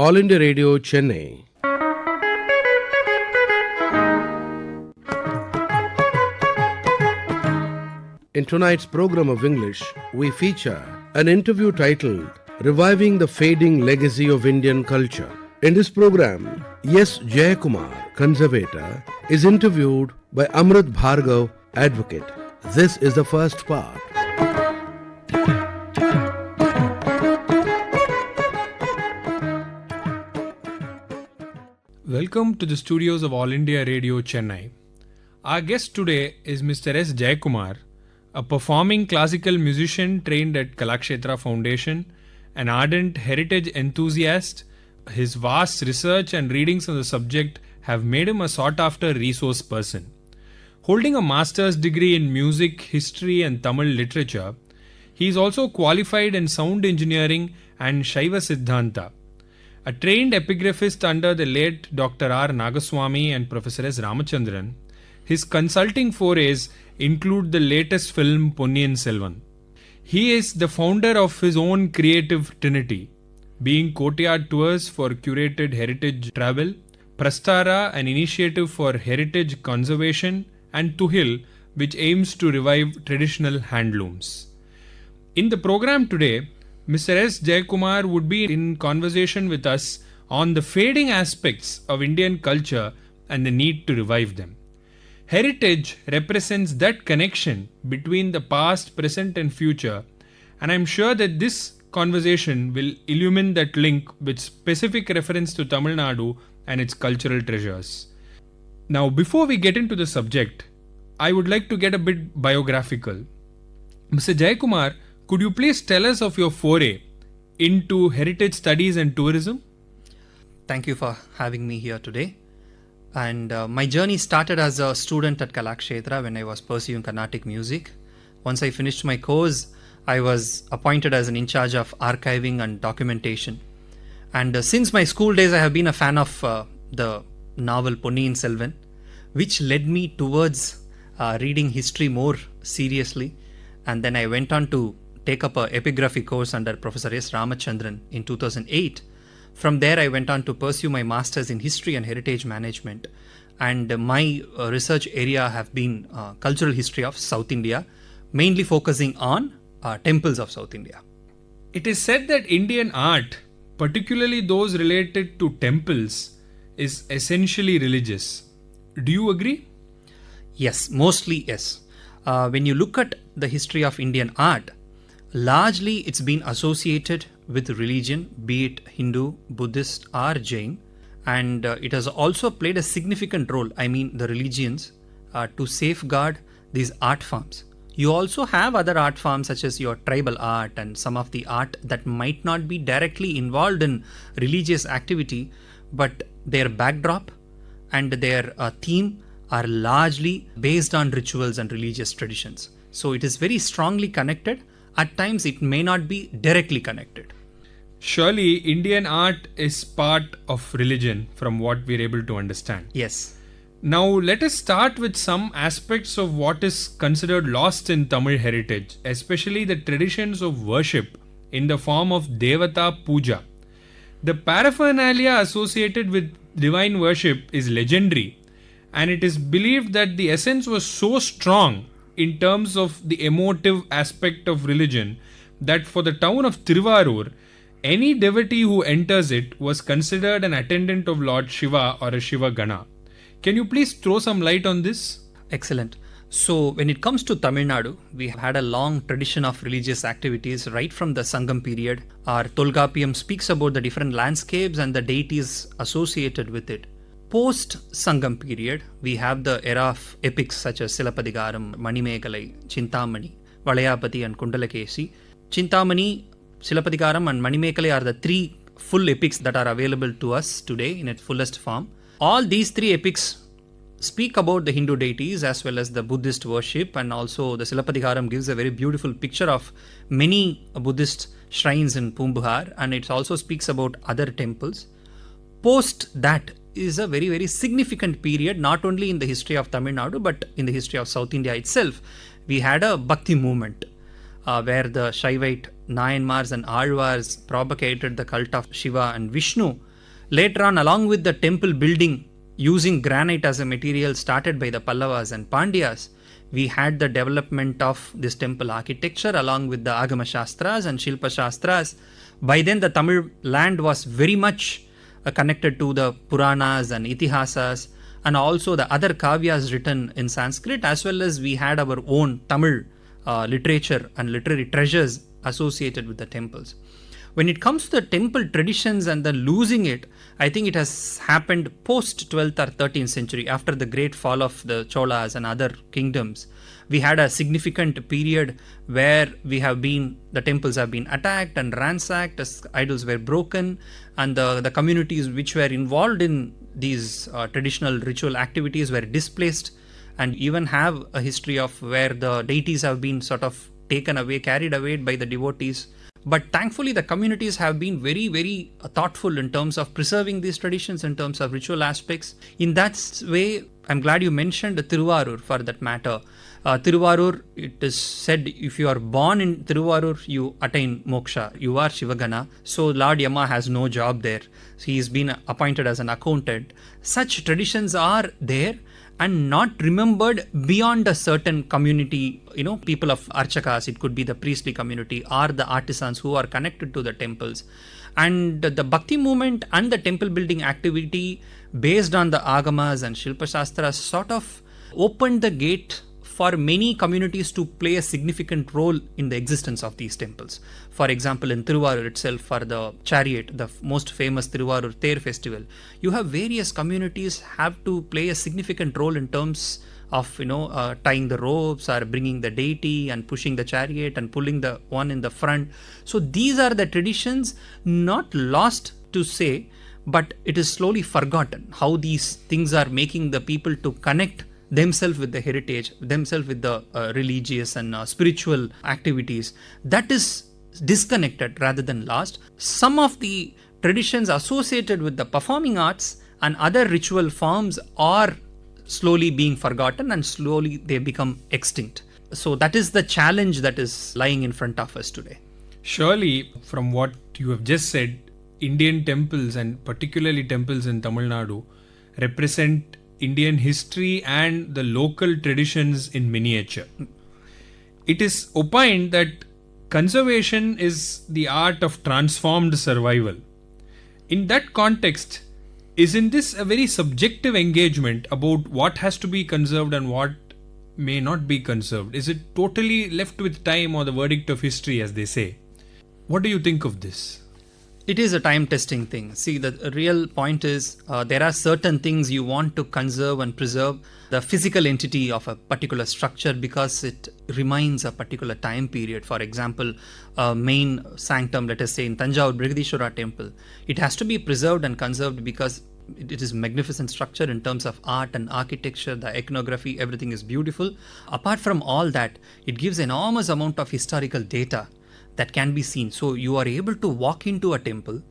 All India Radio, Chennai. In tonight's program of English, we feature an interview titled Reviving the Fading Legacy of Indian Culture. In this program, S. Jayakumar, conservator, is interviewed by Amrit Bhargava, advocate. This is the first part. Welcome to the studios of All India Radio, Chennai. Our guest today is Mr. S. Jayakumar, a performing classical musician trained at Kalakshetra Foundation, an ardent heritage enthusiast. His vast research and readings on the subject have made him a sought-after resource person. Holding a master's degree in music, history and Tamil literature, he is also qualified in sound engineering and Shaiva Siddhanta. A trained epigraphist under the late Dr. R. Nagaswamy and Professor S. Ramachandran, his consulting forays include the latest film Ponniyin Selvan. He is the founder of his own creative trinity, being Courtyard Tours for curated heritage travel, Prastara, an initiative for heritage conservation, and Tuhil, which aims to revive traditional handlooms. In the program today, Mr. S. Jayakumar would be in conversation with us on the fading aspects of Indian culture and the need to revive them. Heritage represents that connection between the past, present and future, and I'm sure that this conversation will illumine that link with specific reference to Tamil Nadu and its cultural treasures. Now, before we get into the subject, I would like to get a bit biographical. Mr. Jayakumar, could you please tell us of your foray into heritage studies and tourism? Thank you for having me here today. And my journey started as a student at Kalakshetra when I was pursuing Carnatic music. Once I finished my course, I was appointed as an in charge of archiving and documentation. And since my school days, I have been a fan of the novel Ponniyin Selvan, which led me towards reading history more seriously. And then I went on to take up an epigraphy course under Professor S. Ramachandran in 2008. From there, I went on to pursue my master's in history and heritage management. And my research area have been cultural history of South India, mainly focusing on temples of South India. It is said that Indian art, particularly those related to temples, is essentially religious. Do you agree? Yes, mostly yes. When you look at the history of Indian art, largely it's been associated with religion, be it Hindu, Buddhist or Jain, and it has also played a significant role, the religions, to safeguard these art forms. You also have other art forms such as your tribal art and some of the art that might not be directly involved in religious activity, but their backdrop and their theme are largely based on rituals and religious traditions. So it is very strongly connected. At times it may not be directly connected. Surely Indian art is part of religion from what we're able to understand. Yes. Now let us start with some aspects of what is considered lost in Tamil heritage, especially the traditions of worship in the form of Devata Puja. The paraphernalia associated with divine worship is legendary, and it is believed that the essence was so strong in terms of the emotive aspect of religion that for the town of Tiruvarur, any devotee who enters it was considered an attendant of Lord Shiva or a Shiva Gana. Can you please throw some light on this? Excellent. So when it comes to Tamil Nadu, we have had a long tradition of religious activities right from the Sangam period. Our Tolgapiyam speaks about the different landscapes and the deities associated with it. Post-Sangam period, we have the era of epics such as Silapadigaram, Manimekalai, Chintamani, Valayapati and Kundalakesi. Chintamani, Silapadigaram and Manimekalai are the three full epics that are available to us today in its fullest form. All these three epics speak about the Hindu deities as well as the Buddhist worship, and also the Silapadigaram gives a very beautiful picture of many Buddhist shrines in Pumbuhar, and it also speaks about other temples. Post that is a very, very significant period, not only in the history of Tamil Nadu, but in the history of South India itself. We had a Bhakti movement where the Shaivite Nayanmars and Alvars propagated the cult of Shiva and Vishnu Later on, along with the temple building using granite as a material started by the Pallavas and Pandyas, we had the development of this temple architecture along with the Agama Shastras and Shilpa Shastras. By then, the Tamil land was very much connected to the Puranas and Itihasas and also the other kavyas written in Sanskrit, as well as we had our own Tamil literature and literary treasures associated with the temples. When it comes to the temple traditions and the losing it, I think it has happened post 12th or 13th century after the great fall of the Cholas and other kingdoms. We had a significant period where the temples have been attacked and ransacked as idols were broken, and the communities which were involved in these traditional ritual activities were displaced, and even have a history of where the deities have been sort of taken away, carried away by the devotees. But thankfully, the communities have been very, very thoughtful in terms of preserving these traditions, in terms of ritual aspects. In that way, I'm glad you mentioned Tiruvarur for that matter. Tiruvarur, it is said, if you are born in Tiruvarur, you attain moksha. You are Shivagana. So Lord Yama has no job there. So he has been appointed as an accountant. Such traditions are there and not remembered beyond a certain community, people of Archakas, it could be the priestly community or the artisans who are connected to the temples. And the Bhakti movement and the temple building activity based on the Agamas and Shilpa Shastras sort of opened the gate for many communities to play a significant role in the existence of these temples. For example, in Tiruvarur itself, for the chariot, the most famous Tiruvarur Ther festival, you have various communities have to play a significant role in terms of tying the ropes or bringing the deity and pushing the chariot and pulling the one in the front. So these are the traditions, not lost to say, but it is slowly forgotten how these things are making the people to connect themselves with the heritage, themselves with the religious and spiritual activities. That is disconnected rather than lost. Some of the traditions associated with the performing arts and other ritual forms are slowly being forgotten and slowly they become extinct. So that is the challenge that is lying in front of us today. Surely, from what you have just said, Indian temples and particularly temples in Tamil Nadu represent Indian history and the local traditions in miniature. It is opined that conservation is the art of transformed survival. In that context, isn't this a very subjective engagement about what has to be conserved and what may not be conserved? Is it totally left with time or the verdict of history, as they say? What do you think of this? It is a time testing thing. See, the real point is there are certain things you want to conserve and preserve the physical entity of a particular structure because it reminds a particular time period. For example, a main sanctum, let us say in Tanjavur Brigadishwara temple, it has to be preserved and conserved because it is a magnificent structure in terms of art and architecture, the iconography, everything is beautiful. Apart from all that, it gives enormous amount of historical data that can be seen. So you are able to walk into a temple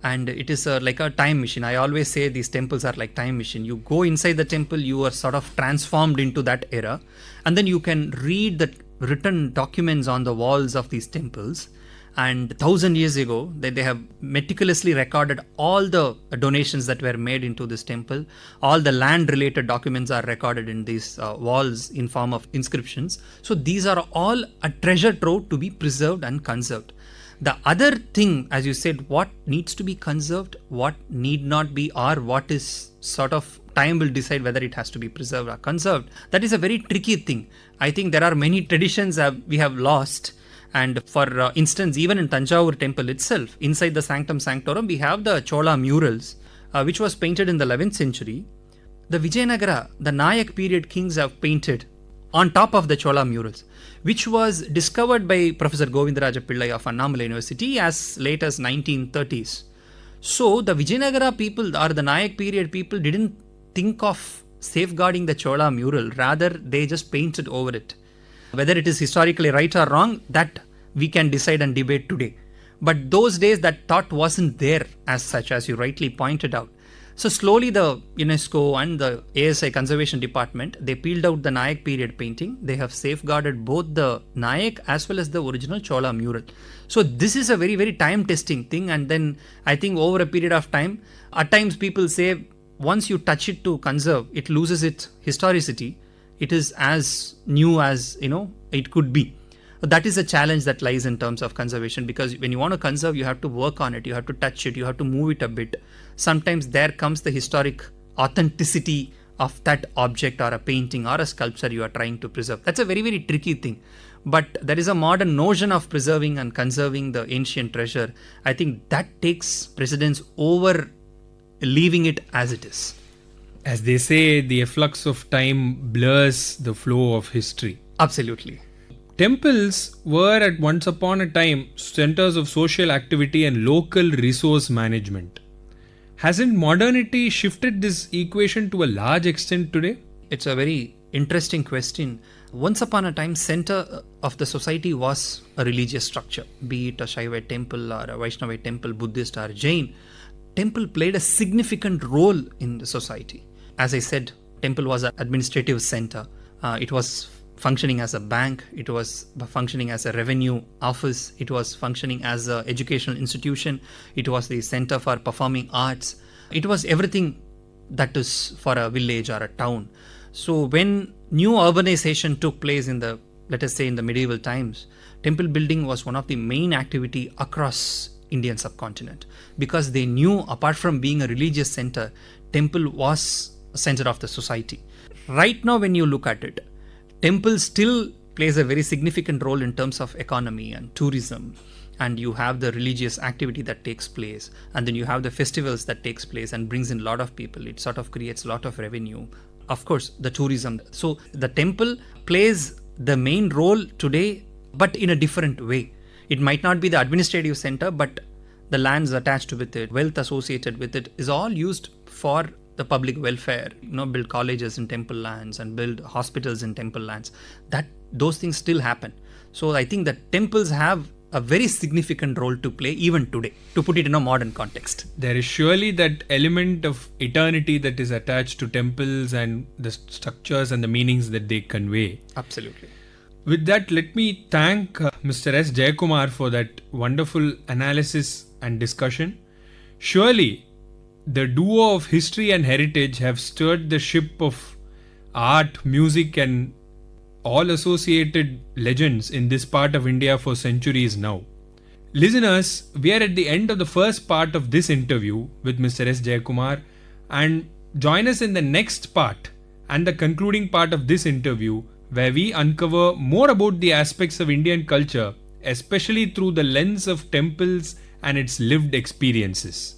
and it is like a time machine. I always say these temples are like time machine. You go inside the temple, you are sort of transformed into that era, and then you can read the written documents on the walls of these temples. And 1,000 years ago, they have meticulously recorded all the donations that were made into this temple. All the land related documents are recorded in these walls in form of inscriptions. So these are all a treasure trove to be preserved and conserved. The other thing, as you said, what needs to be conserved, what need not be, or what is sort of time will decide whether it has to be preserved or conserved. That is a very tricky thing. I think there are many traditions we have lost. And for instance, even in Tanjavur temple itself, inside the Sanctum Sanctorum, we have the Chola murals, which was painted in the 11th century. The Vijayanagara, the Nayak period kings have painted on top of the Chola murals, which was discovered by Professor Govindaraja Pillai of Annamalai University as late as 1930s. So the Vijayanagara people or the Nayak period people didn't think of safeguarding the Chola mural, rather they just painted over it. Whether it is historically right or wrong, that we can decide and debate today. But those days that thought wasn't there as such, as you rightly pointed out. So slowly the UNESCO and the ASI Conservation Department, they peeled out the Nayak period painting. They have safeguarded both the Nayak as well as the original Chola mural. So this is a very, very time testing thing. And then I think over a period of time, at times people say once you touch it to conserve, it loses its historicity. It is as new as, it could be. That is a challenge that lies in terms of conservation, because when you want to conserve, you have to work on it, you have to touch it, you have to move it a bit. Sometimes there comes the historic authenticity of that object or a painting or a sculpture you are trying to preserve. That's a very, very tricky thing. But there is a modern notion of preserving and conserving the ancient treasure. I think that takes precedence over leaving it as it is. As they say, the efflux of time blurs the flow of history. Absolutely. Temples were at once upon a time centers of social activity and local resource management. Hasn't modernity shifted this equation to a large extent today? It's a very interesting question. Once upon a time, center of the society was a religious structure, be it a Shaivite temple or a Vaishnavite temple, Buddhist or Jain. Temple played a significant role in the society. As I said, temple was an administrative center. It was functioning as a bank, it was functioning as a revenue office, it was functioning as an educational institution, it was the center for performing arts, it was everything that is for a village or a town. So when new urbanization took place in the, let us say in the medieval times, temple building was one of the main activity across Indian subcontinent, because they knew apart from being a religious center, temple was a center of the society. Right now when you look at it, temple still plays a very significant role in terms of economy and tourism, and you have the religious activity that takes place, and then you have the festivals that takes place and brings in a lot of people. It sort of creates a lot of revenue. Of course, the tourism. So the temple plays the main role today, but in a different way. It might not be the administrative center, but the lands attached with it, wealth associated with it is all used for the public welfare, build colleges in temple lands and build hospitals in temple lands. Those things still happen. So I think that temples have a very significant role to play even today, to put it in a modern context. There is surely that element of eternity that is attached to temples and the structures and the meanings that they convey. Absolutely. With that, let me thank Mr. S. Jayakumar for that wonderful analysis and discussion. Surely, the duo of history and heritage have stirred the ship of art, music and all associated legends in this part of India for centuries now. Listeners, we are at the end of the first part of this interview with Mr. S. Jayakumar, and join us in the next part and the concluding part of this interview, where we uncover more about the aspects of Indian culture, especially through the lens of temples and its lived experiences.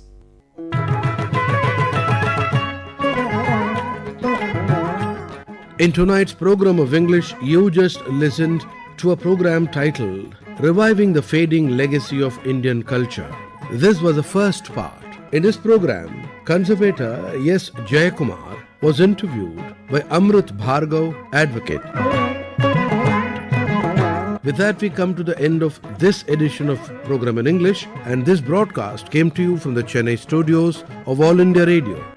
In tonight's program of English, you just listened to a program titled Reviving the Fading Legacy of Indian Culture. This was the first part. In this program, conservator S. Jayakumar was interviewed by Amrit Bhargava, advocate. With that, we come to the end of this edition of Program in English, and this broadcast came to you from the Chennai studios of All India Radio.